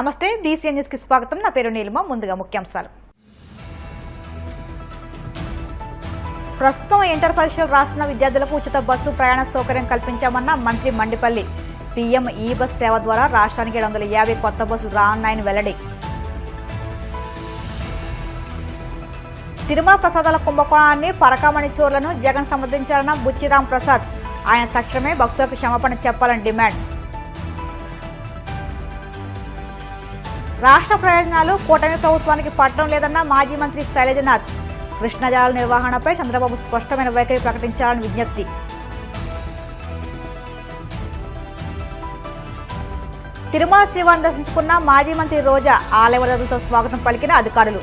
నమస్తే DCN news కి స్వాగతం. నా పేరు నీలిమ. ముందుగా ముఖ్యాంశాలు. ప్రస్తుతం ఇంటర్ పరీక్షలు రాస్తున్న విద్యార్థులకు ఉచిత బస్సు ప్రయాణ సౌకర్యం కల్పించామన్న మంత్రి మండిపల్లి. పీఎం ఈ బస్ సేవ ద్వారా రాష్ట్రానికి 750 కొత్త బస్సులు రానున్నాయని వెల్లడి. తిరుమల ప్రసాదాల కుంభకోణాన్ని పరకామణి చోర్లను జగన్ సమర్థించాలన్న బుచ్చిరాం ప్రసాద్. ఆయన తక్షణమే భక్తులకు క్షమాపణ చెప్పాలని డిమాండ్. రాష్ట్ర ప్రయోజనాలు కూటమి ప్రభుత్వానికి పట్టడం లేదన్న మాజీ మంత్రి శైలజనాథ్. కృష్ణా జలాల నిర్వహణపై చంద్రబాబు స్పష్టమైన వైఖరి ప్రకటించాలని విజ్ఞప్తి. తిరుమల శ్రీవారిని దర్శించుకున్న మాజీ మంత్రి రోజా. ఆలయ వరదలతో స్వాగతం పలికిన అధికారులు.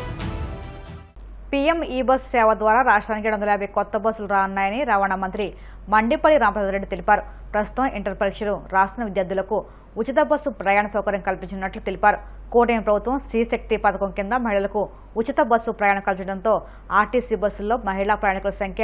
పీఎం ఈ బస్ సేవ ద్వారా రాష్ట్రానికి 750 కొత్త బస్సులు రానున్నాయని రవాణా మంత్రి మండిపల్లి రామప్రసాదరెడ్డి తెలిపారు. ప్రస్తుతం ఇంటర్ పరీక్షలు రాస్తున్న విద్యార్థులకు ఉచిత బస్సు ప్రయాణ సౌకర్యం కల్పించినట్లు తెలిపారు. కూటమి ప్రభుత్వం స్త్రీశక్తి పథకం కింద మహిళలకు ఉచిత బస్సు ప్రయాణం కల్పించడంతో ఆర్టీసీ బస్సుల్లో మహిళా ప్రయాణికుల సంఖ్య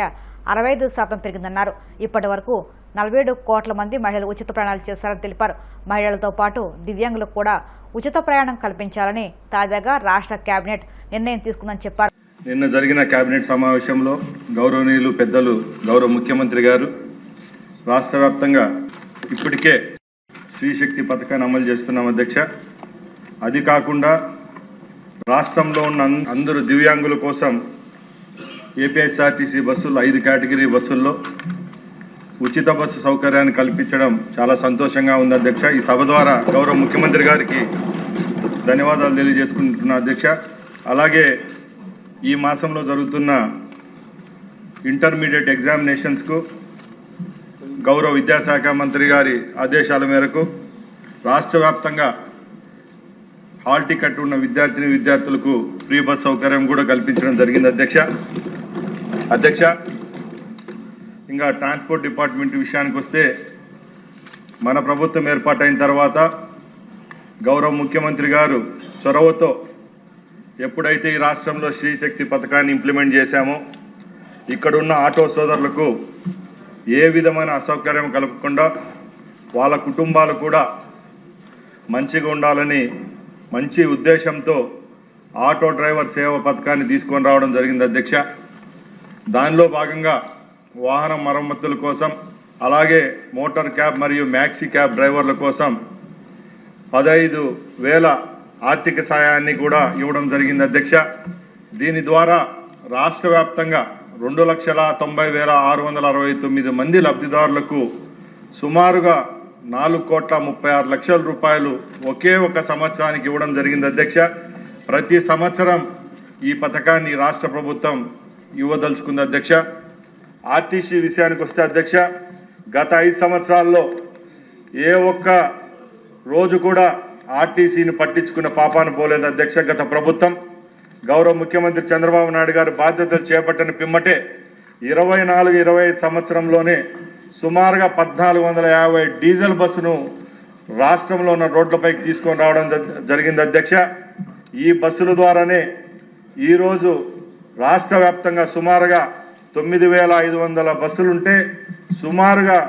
65% పెరిగిందన్నారు. ఇప్పటి వరకు 47 కోట్ల మంది మహిళలు ఉచిత ప్రయాణాలు చేశారని తెలిపారు. మహిళలతో పాటు దివ్యాంగులకు కూడా ఉచిత ప్రయాణం కల్పించాలని తాజాగా రాష్ట్ర కేబినెట్ నిర్ణయం తీసుకుందని చెప్పారు. నిన్న జరిగిన కేబినెట్ సమావేశంలో గౌరవనీయులు పెద్దలు గౌరవ ముఖ్యమంత్రి గారు రాష్ట్ర వ్యాప్తంగా ఇప్పటికే స్త్రీశక్తి పథకాన్ని అమలు చేస్తున్నాం అధ్యక్ష. అది కాకుండా రాష్ట్రంలో ఉన్న అందరూ దివ్యాంగుల కోసం ఏపీఎస్ఆర్టీసీ బస్సులు 5 కేటగిరీ బస్సుల్లో ఉచిత బస్సు సౌకర్యాన్ని కల్పించడం చాలా సంతోషంగా ఉంది అధ్యక్ష. ఈ సభ ద్వారా గౌరవ ముఖ్యమంత్రి గారికి ధన్యవాదాలు తెలియజేసుకుంటున్నా అధ్యక్ష. అలాగే ఈ మాసంలో జరుగుతున్న ఇంటర్మీడియట్ ఎగ్జామినేషన్స్కు గౌరవ విద్యాశాఖ మంత్రి గారి ఆదేశాల మేరకు రాష్ట్ర వ్యాప్తంగా హాల్ టికెట్ ఉన్న విద్యార్థులకు ఫ్రీ బస్ సౌకర్యం కూడా కల్పించడం జరిగింది అధ్యక్ష. ఇంకా ట్రాన్స్పోర్ట్ డిపార్ట్మెంట్ విషయానికి వస్తే మన ప్రభుత్వం ఏర్పాటైన తర్వాత గౌరవ ముఖ్యమంత్రి గారు చొరవతో ఎప్పుడైతే ఈ రాష్ట్రంలో శ్రీశక్తి పథకాన్ని ఇంప్లిమెంట్ చేశామో ఇక్కడున్న ఆటో సోదరులకు ఏ విధమైన అసౌకర్యం కలగకుండా వాళ్ళ కుటుంబాలు కూడా మంచిగా ఉండాలని మంచి ఉద్దేశంతో ఆటో డ్రైవర్ సేవ పథకాన్ని తీసుకొని రావడం జరిగింది అధ్యక్ష. దానిలో భాగంగా వాహన మరమ్మతుల కోసం అలాగే మోటార్ క్యాబ్ మరియు మ్యాక్సీ క్యాబ్ డ్రైవర్ల కోసం 15,000 ఆర్థిక సాయాన్ని కూడా ఇవ్వడం జరిగింది అధ్యక్ష. దీని ద్వారా రాష్ట్ర వ్యాప్తంగా 2,90,669 మంది లబ్ధిదారులకు సుమారుగా 4,36,00,000 రూపాయలు ఒకే ఒక సంవత్సరానికి ఇవ్వడం జరిగింది అధ్యక్ష. ప్రతి సంవత్సరం ఈ పథకాన్ని రాష్ట్ర ప్రభుత్వం ఇవ్వదలుచుకుంది అధ్యక్ష. ఆర్టీసీ విషయానికి వస్తే అధ్యక్ష, గత 5 సంవత్సరాల్లో ఏ ఒక్క రోజు కూడా ఆర్టీసీని పట్టించుకున్న పాపాన పోలేదు అధ్యక్ష. గత ప్రభుత్వం గౌరవ ముఖ్యమంత్రి చంద్రబాబు నాయుడు గారు బాధ్యతలు చేపట్టిన పిమ్మటే 24-25 సంవత్సరంలోనే సుమారుగా 1,450 డీజిల్ బస్సును రాష్ట్రంలో ఉన్న రోడ్లపైకి తీసుకొని రావడం జరిగింది అధ్యక్ష. ఈ బస్సుల ద్వారానే ఈరోజు రాష్ట్ర వ్యాప్తంగా సుమారుగా 9,500 బస్సులుంటే సుమారుగా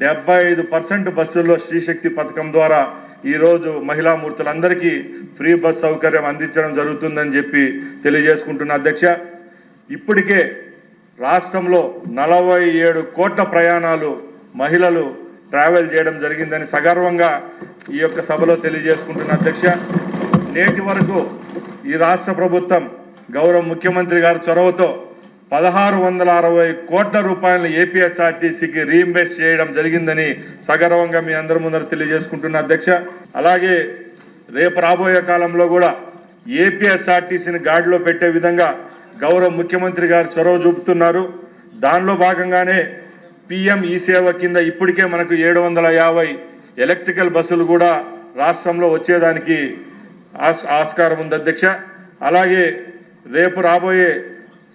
75% బస్సుల్లో శ్రీశక్తి పథకం ద్వారా ఈరోజు మహిళామూర్తులందరికీ ఫ్రీ బస్ సౌకర్యం అందించడం జరుగుతుందని చెప్పి తెలియజేసుకుంటున్న అధ్యక్ష. ఇప్పటికే రాష్ట్రంలో 47 కోట్ల ప్రయాణాలు మహిళలు ట్రావెల్ చేయడం జరిగిందని సగర్వంగా ఈ యొక్క సభలో తెలియజేసుకుంటున్న అధ్యక్ష. నేటి వరకు ఈ రాష్ట్ర ప్రభుత్వం గౌరవ ముఖ్యమంత్రి గారి చొరవతో 1,660 కోట్ల రూపాయలను ఏపీఎస్ఆర్టీసీకి రీఇంబర్స్ చేయడం జరిగిందని సగర్వంగా మీ అందరి ముందర తెలియజేసుకుంటున్న అధ్యక్ష. అలాగే రేపు రాబోయే కాలంలో కూడా ఏపీఎస్ఆర్టీసీని గాడిలో పెట్టే విధంగా గౌరవ ముఖ్యమంత్రి గారు చొరవ చూపుతున్నారు. దానిలో భాగంగానే పీఎం ఈ సేవ కింద ఇప్పటికే మనకు 750 ఎలక్ట్రికల్ బస్సులు కూడా రాష్ట్రంలో వచ్చేదానికి ఆస్కారం ఉంది అధ్యక్ష. అలాగే రేపు రాబోయే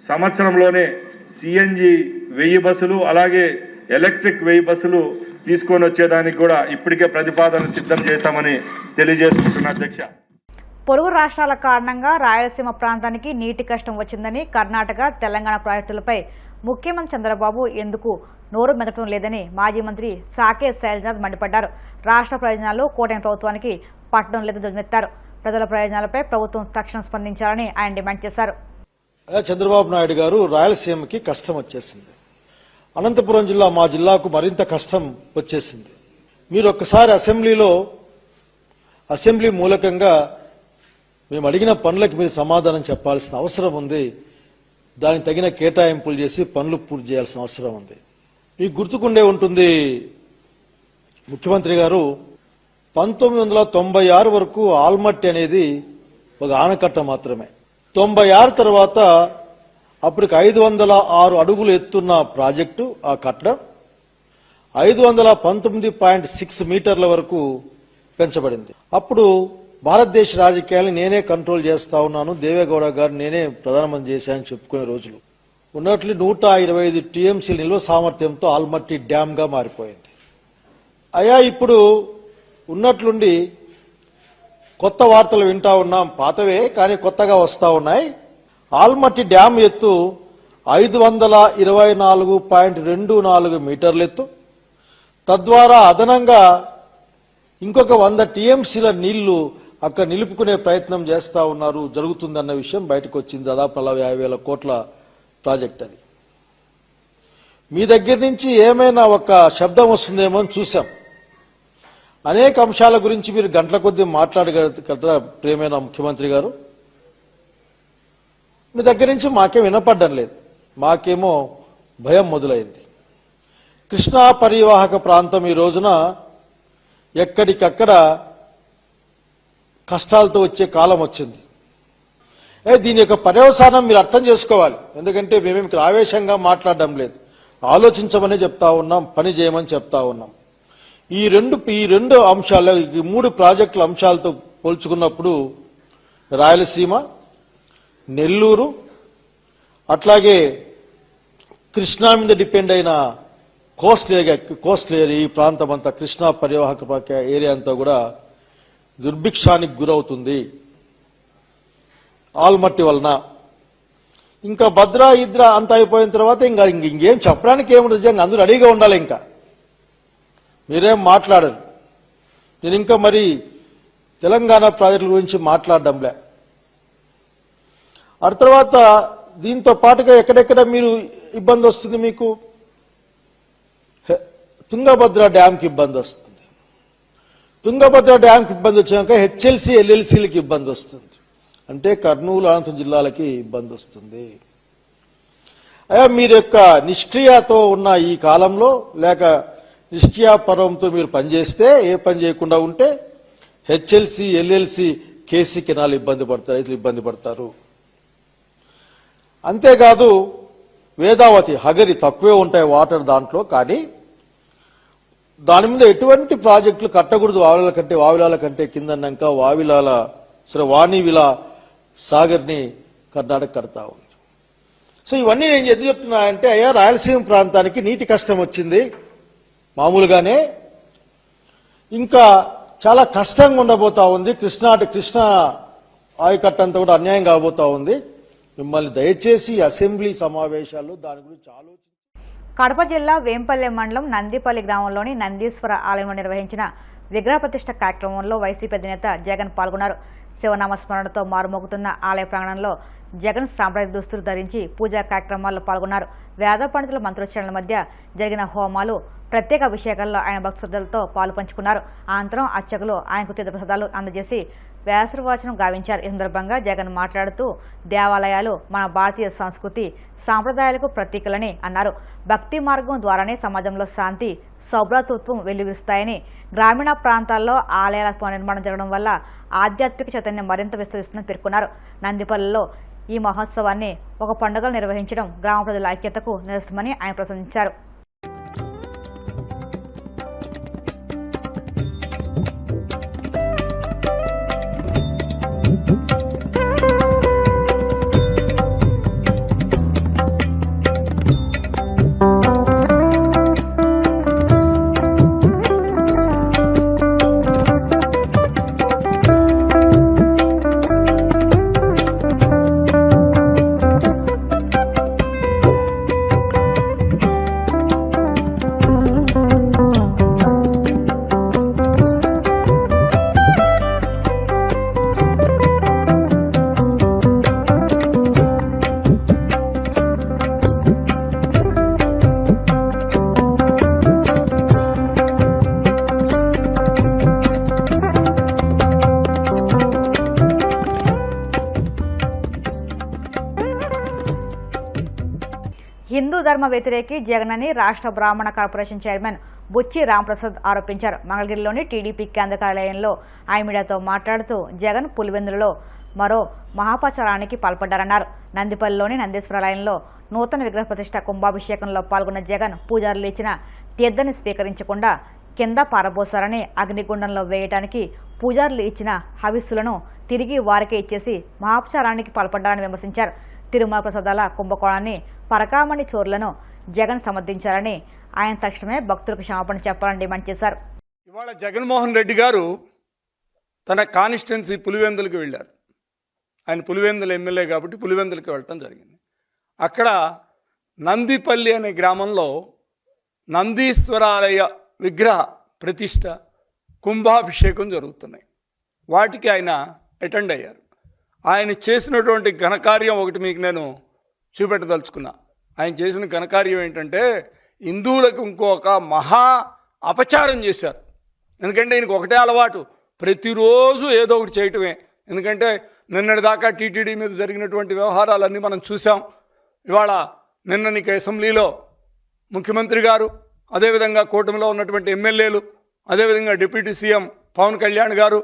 సంవత్సరంలోనే సిఎన్జి 1000 బస్సులు అలాగే ఎలక్ట్రిక్ 1000 బస్సులు తీసుకొని వచ్చేదానికి కూడా ఇప్పటికే ప్రతిపాదన సిద్ధం చేశామని తెలియజేసుకుంటున్నా అధ్యక్ష. పొరుగు రాష్ట్రాల కారణంగా రాయలసీమ ప్రాంతానికి నీటి కష్టం వచ్చిందని కర్ణాటక, తెలంగాణ ప్రాజెక్టులపై ముఖ్యమంత్రి చంద్రబాబు ఎందుకు నోరు మెదపడం లేదని మాజీ మంత్రి సాకే శైలజనాథ్ మండిపడ్డారు. రాష్ట్ర ప్రయోజనాలు కూటమి ప్రభుత్వానికి పట్టడం లేదని ధ్వజమెత్తారు. ప్రజల ప్రయోజనాలపై ప్రభుత్వం తక్షణం స్పందించాలని ఆయన డిమాండ్ చేశారు. చంద్రబాబు నాయుడు గారు రాయలసీమకి కష్టం వచ్చేసింది. అనంతపురం జిల్లా మా జిల్లాకు మరింత కష్టం వచ్చేసింది. మీరు ఒక్కసారి అసెంబ్లీ మూలకంగా మేము అడిగిన పనులకు మీరు సమాధానం చెప్పాల్సిన అవసరం ఉంది. దానికి తగిన కేటాయింపులు చేసి పనులు పూర్తి చేయాల్సిన అవసరం ఉంది. మీకు గుర్తుకుండే ఉంటుంది, ముఖ్యమంత్రి గారు 1996 వరకు ఆల్మట్టి అనేది ఒక ఆనకట్ట మాత్రమే. 96 తర్వాత అప్పటికి 506 అడుగులు ఎత్తున్న ప్రాజెక్టు ఆ కట్టడం 519.6 మీటర్ల వరకు పెంచబడింది. అప్పుడు భారతదేశ రాజకీయాలను నేనే కంట్రోల్ చేస్తా ఉన్నాను, దేవేగౌడ గారు నేనే ప్రధానమంత్రి చేశానని చెప్పుకునే రోజులు ఉన్నట్లు 125 టీఎంసీల నిల్వ సామర్థ్యంతో ఆల్మట్టి డ్యామ్ గా మారిపోయింది. అయ్యా ఇప్పుడు ఉన్నట్లుండి కొత్త వార్తలు వింటా ఉన్నాం, పాతవే కానీ కొత్తగా వస్తా ఉన్నాయి. ఆల్మట్టి డ్యామ్ ఎత్తు 524.24 మీటర్ల ఎత్తు, తద్వారా అదనంగా ఇంకొక 100 టీఎంసీల నీళ్లు అక్కడ నిలుపుకునే ప్రయత్నం చేస్తా ఉన్నారు, జరుగుతుందన్న విషయం బయటకు వచ్చింది. దాదాపు 40,000 కోట్ల ప్రాజెక్ట్ అది. మీ దగ్గర నుంచి ఏమైనా ఒక శబ్దం వస్తుందేమో అని చూశాం. అనేక అంశాల గురించి మీరు గంటల కొద్దీ మాట్లాడగలరా ప్రియమైన ముఖ్యమంత్రి గారు? మీ దగ్గర నుంచి మాకేం వినపడ్డం లేదు, మాకేమో భయం మొదలైంది. కృష్ణా పరివాహక ప్రాంతం ఈ రోజున ఎక్కడికక్కడ కష్టాలతో వచ్చే కాలం వచ్చింది. దీని యొక్క పర్యవసానం మీరు అర్థం చేసుకోవాలి. ఎందుకంటే మేమేమి ఇక్కడ ఆవేశంగా మాట్లాడడం లేదు, ఆలోచించమని చెప్తా ఉన్నాం, పని చేయమని చెప్తా ఉన్నాం. ఈ రెండు అంశాలు, ఈ 3 ప్రాజెక్టుల అంశాలతో పోల్చుకున్నప్పుడు రాయలసీమ, నెల్లూరు, అట్లాగే కృష్ణా మీద డిపెండ్ అయిన కోస్ట్ ఏరియా ఈ ప్రాంతం అంతా, కృష్ణా పరివాహక ఏరియా అంతా కూడా దుర్భిక్షానికి గురవుతుంది ఆల్మట్టి వలన. ఇంకా భద్రా ఇద్రా అంత అయిపోయిన తర్వాత ఇంకేం చెప్పడానికి ఏముండదు. అందరూ రెడీగా ఉండాలి. ఇంకా మీరేం మాట్లాడరు. నేను ఇంకా మరి తెలంగాణ ప్రాజెక్టుల గురించి మాట్లాడడంలే. ఆ తర్వాత దీంతో పాటుగా ఎక్కడెక్కడ మీరు ఇబ్బంది వస్తుంది, మీకు తుంగభద్ర డ్యాంకి ఇబ్బంది వస్తుంది. తుంగభద్ర డ్యాంకి ఇబ్బంది వచ్చాక హెచ్ఎల్సి ఎల్ఎల్సీలకి ఇబ్బంది వస్తుంది. అంటే కర్నూలు, అనంతపురం జిల్లాలకి ఇబ్బంది వస్తుంది. మీరు యొక్క నిష్క్రియాతో ఉన్న ఈ కాలంలో, లేక నిష్క్రియాపరంతో మీరు పనిచేస్తే, ఏ పని చేయకుండా ఉంటే హెచ్ఎల్సి ఎల్ఎల్సి కేసీ కెనాల్ ఇబ్బంది పడతారు, రైతులు ఇబ్బంది పడతారు. అంతేకాదు వేదావతి, హగరి తక్కువే ఉంటాయి వాటర్ దాంట్లో, కానీ దాని మీద ఎటువంటి ప్రాజెక్టులు కట్టకూడదు. వావిలాల కంటే కిందన్నాక వావిలాల వాణివిలా సాగర్ని కర్ణాటక కడతా ఉంది. సో ఇవన్నీ నేను ఎందుకు చెప్తున్నా అంటే, అయ్యా రాయలసీమ ప్రాంతానికి నీటి కష్టం వచ్చింది మామూలుగానే, ఇంకా చాలా కష్టంగా ఉండబోతా ఉంది. కృష్ణా ఆయకట్ట అంతా కూడా అన్యాయం కాబోతా ఉంది. మిమ్మల్ని దయచేసి అసెంబ్లీ సమావేశాల్లో దాని గురించి ఆలోచించి. కడప జిల్లా వేంపల్లె మండలం నందిపల్లి గ్రామంలోని నందీశ్వర ఆలయంలో నిర్వహించిన విగ్రహ ప్రతిష్ఠ కార్యక్రమంలో వైసీపీ అధినేత జగన్ పాల్గొన్నారు. శివనామస్మరణతో మారుమోగుతున్న ఆలయ ప్రాంగణంలో జగన్ సాంప్రదాయ దుస్తులు ధరించి పూజా కార్యక్రమాల్లో పాల్గొన్నారు. వేద పండితుల మంత్రోచ్చరణల మధ్య జరిగిన హోమాలు, ప్రత్యేక అభిషేకాల్లో ఆయన భక్తులతో పాలు పంచుకున్నారు. అనంతరం అర్చకులు ఆయనకు తీర్థప్రసాదాలు అందజేసి వ్యాసవచనం గావించారు. ఈ సందర్భంగా జగన్ మాట్లాడుతూ, దేవాలయాలు మన భారతీయ సంస్కృతి సాంప్రదాయాలకు ప్రతీకలని అన్నారు. భక్తి మార్గం ద్వారానే సమాజంలో శాంతి, సౌభ్రాతృత్వం వెల్లువిస్తాయని, గ్రామీణ ప్రాంతాల్లో ఆలయాల పునర్నిర్మాణం జరగడం వల్ల ఆధ్యాత్మిక చైతన్యం మరింత విస్తరిస్తుందని పేర్కొన్నారు. నందిపల్లిలో ఈ మహోత్సవాన్ని ఒక పండుగలు నిర్వహించడం గ్రామ ప్రజల ఐక్యతకు నిదర్శనమని ఆయన ప్రశంసించారు. హిందూ ధర్మ వ్యతిరేకి జగన్ అని రాష్ట్ర బ్రాహ్మణ కార్పొరేషన్ చైర్మన్ బుచ్చి రాంప్రసాద్ ఆరోపించారు. మంగళగిరిలోని టీడీపీ కేంద్ర కార్యాలయంలో ఆయన మీడియాతో మాట్లాడుతూ జగన్ పులివెందులలో మరో మహాపచారానికి పాల్పడ్డారన్నారు. నందిపల్లిలోని నందీశ్వరాలయంలో నూతన విగ్రహ ప్రతిష్ఠ కుంభాభిషేకంలో పాల్గొన్న జగన్ పూజారులు ఇచ్చిన తీర్థాన్ని స్వీకరించకుండా కింద పారబోసారని, అగ్నిగుండంలో వేయడానికి పూజారులు ఇచ్చిన హవిస్సులను తిరిగి వారికే ఇచ్చేసి మహాపచారానికి పాల్పడ్డారని విమర్శించారు. తిరుమల ప్రసాదాల కుంభకోణాన్ని పరకామణి చోరులను జగన్ సమర్థించారని, ఆయన తక్షణమే భక్తులకు క్షమాపణ చెప్పాలని డిమాండ్ చేశారు. ఇవాళ జగన్మోహన్ రెడ్డి గారు తన కాన్స్టిట్యున్సీ పులివెందులకు వెళ్ళారు. ఆయన పులివెందుల ఎమ్మెల్యే కాబట్టి పులివెందులకు వెళ్ళటం జరిగింది. అక్కడ నందిపల్లి అనే గ్రామంలో నందీశ్వరాలయ విగ్రహ ప్రతిష్ట, కుంభాభిషేకం జరుగుతున్నాయి. వాటికి ఆయన అటెండ్ అయ్యారు. ఆయన చేసినటువంటి ఘనకార్యం ఒకటి మీకు నేను చూపెట్టదలుచుకున్నా. ఆయన చేసిన ఘనకార్యం ఏంటంటే హిందువులకు ఇంకొక మహా అపచారం చేశారు. ఎందుకంటే ఈయనకు ఒకటే అలవాటు, ప్రతిరోజు ఏదో ఒకటి చేయటమే. ఎందుకంటే నిన్నటిదాకా టీటీడీ మీద జరిగినటువంటి వ్యవహారాలన్నీ మనం చూసాం. ఇవాళ నిన్ననికి అసెంబ్లీలో ముఖ్యమంత్రి గారు, అదేవిధంగా కూటమిలో ఉన్నటువంటి ఎమ్మెల్యేలు, అదేవిధంగా డిప్యూటీ సీఎం పవన్ కళ్యాణ్ గారు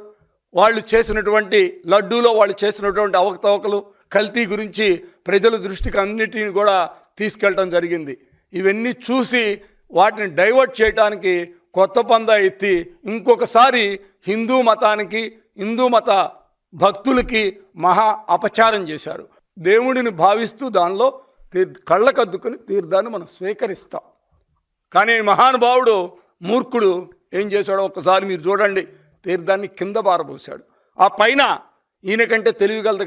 వాళ్ళు చేసినటువంటి లడ్డూలో వాళ్ళు చేసినటువంటి అవకతవకలు, కల్తీ గురించి ప్రజల దృష్టికి అన్నిటిని కూడా తీసుకెళ్ళటం జరిగింది. ఇవన్నీ చూసి వాటిని డైవర్ట్ చేయడానికి కొత్త పందా ఎత్తి ఇంకొకసారి హిందూ మతానికి, హిందూ మత భక్తులకి మహా అపచారం చేశారు. దేవుడిని భావిస్తూ దానిలో కళ్ళకద్దుకుని తీర్థాన్ని మనం స్వీకరిస్తాం. కానీ మహానుభావుడు మూర్ఖుడు ఏం చేశాడో ఒక్కసారి మీరు చూడండి. తీర్థాన్ని కింద పారబోసాడు. ఆ పైన ఈయనకంటే తెలివిగలది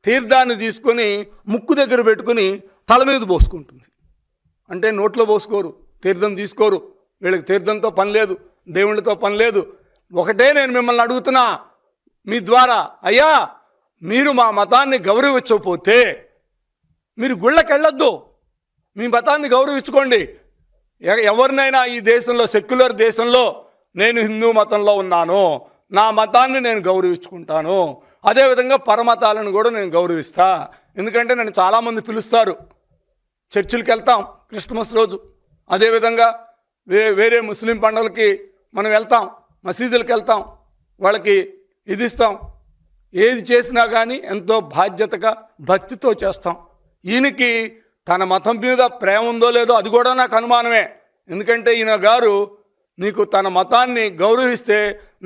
తీర్థాన్ని తీసుకొని ముక్కు దగ్గర పెట్టుకుని తల మీద పోసుకుంటుంది. అంటే నోట్లో పోసుకోరు, తీర్థం తీసుకోరు. వీళ్ళకి తీర్థంతో పని లేదు, దేవుళ్ళతో పని లేదు. ఒకటే నేను మిమ్మల్ని అడుగుతున్నా మీ ద్వారా, అయ్యా మీరు మా మతాన్ని గౌరవించకపోతే మీరు గుళ్ళకి వెళ్ళొద్దు, మీ మతాన్ని గౌరవించుకోండి. ఎవరినైనా ఈ దేశంలో, సెక్యులర్ దేశంలో నేను హిందూ మతంలో ఉన్నాను, నా మతాన్ని నేను గౌరవించుకుంటాను, అదేవిధంగా పరమతాలను కూడా నేను గౌరవిస్తా. ఎందుకంటే నన్ను చాలామంది పిలుస్తారు, చర్చిలకు వెళ్తాం క్రిస్మస్ రోజు, అదేవిధంగా వేరే ముస్లిం పండుగలకి మనం వెళ్తాం, మసీదులకు వెళ్తాం, వాళ్ళకి ఇది ఇస్తాం. ఏది చేసినా కానీ ఎంతో బాధ్యతగా భక్తితో చేస్తాం. ఈయనకి తన మతం మీద ప్రేమ ఉందో లేదో అది కూడా నాకు అనుమానమే. ఎందుకంటే ఈయన గారు నీకు తన మతాన్ని గౌరవిస్తే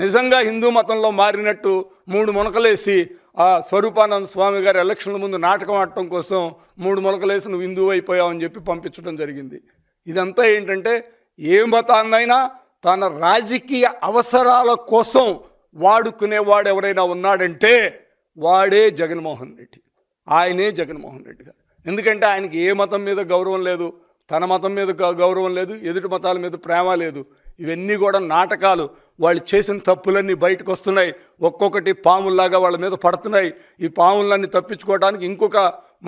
నిజంగా హిందూ మతంలో మారినట్టు 3 మునకలేసి ఆ స్వరూపానంద స్వామి గారి ఎలక్షన్ల ముందు నాటకం ఆడటం కోసం 3 మునకలేసి నువ్వు హిందువు అయిపోయావని చెప్పి పంపించడం జరిగింది. ఇదంతా ఏంటంటే ఏ మతాన్నైనా తన రాజకీయ అవసరాల కోసం వాడుకునేవాడు ఎవరైనా ఉన్నాడంటే వాడే జగన్మోహన్ రెడ్డి. ఆయనే జగన్మోహన్ రెడ్డి గారు. ఎందుకంటే ఆయనకి ఏ మతం మీద గౌరవం లేదు, తన మతం మీద గౌరవం లేదు, ఎదుటి మతాల మీద ప్రేమ లేదు. ఇవన్నీ కూడా నాటకాలు. వాళ్ళు చేసిన తప్పులన్నీ బయటకు వస్తున్నాయి, ఒక్కొక్కటి పాముల్లాగా వాళ్ళ మీద పడుతున్నాయి. ఈ పాములన్నీ తప్పించుకోవడానికి ఇంకొక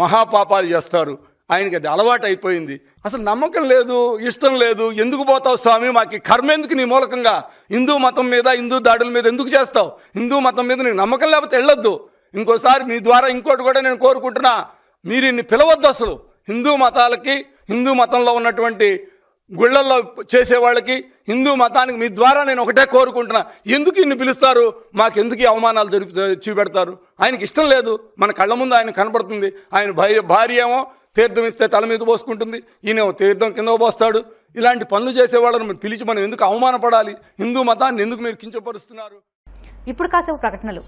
మహాపాపాలు చేస్తారు. ఆయనకి అది అలవాటు అయిపోయింది. అసలు నమ్మకం లేదు, ఇష్టం లేదు. ఎందుకు పోతావు స్వామి, మాకు కర్మ ఎందుకు నీ మూలకంగా? హిందూ మతం మీద, హిందూ దాడుల మీద ఎందుకు చేస్తావు? హిందూ మతం మీద నీకు నమ్మకం లేకపోతే వెళ్ళొద్దు. ఇంకోసారి మీ ద్వారా ఇంకోటి కూడా నేను కోరుకుంటున్నా, మీరు ఇన్ని పిలవద్దు. అసలు హిందూ మతాలకి, హిందూ మతంలో ఉన్నటువంటి గుళ్ళల్లో చేసేవాళ్ళకి, హిందూ మతానికి మీ ద్వారా నేను ఒకటే కోరుకుంటున్నా, ఎందుకు ఇన్ని పిలుస్తారు? మాకెందుకు ఈ అవమానాలు చూపెడతారు? ఆయనకి ఇష్టం లేదు. మన కళ్ళ ముందు ఆయన కనపడుతుంది. ఆయన భార్య ఏమో తీర్థం ఇస్తే తల మీద పోసుకుంటుంది, ఈయన తీర్థం కింద పోస్తాడు. ఇలాంటి పనులు చేసేవాళ్ళని పిలిచి మనం ఎందుకు అవమానపడాలి? హిందూ మతాన్ని ఎందుకు మీరు కించపరుస్తున్నారు? ఇప్పుడు కాసేపు ప్రకటనలు.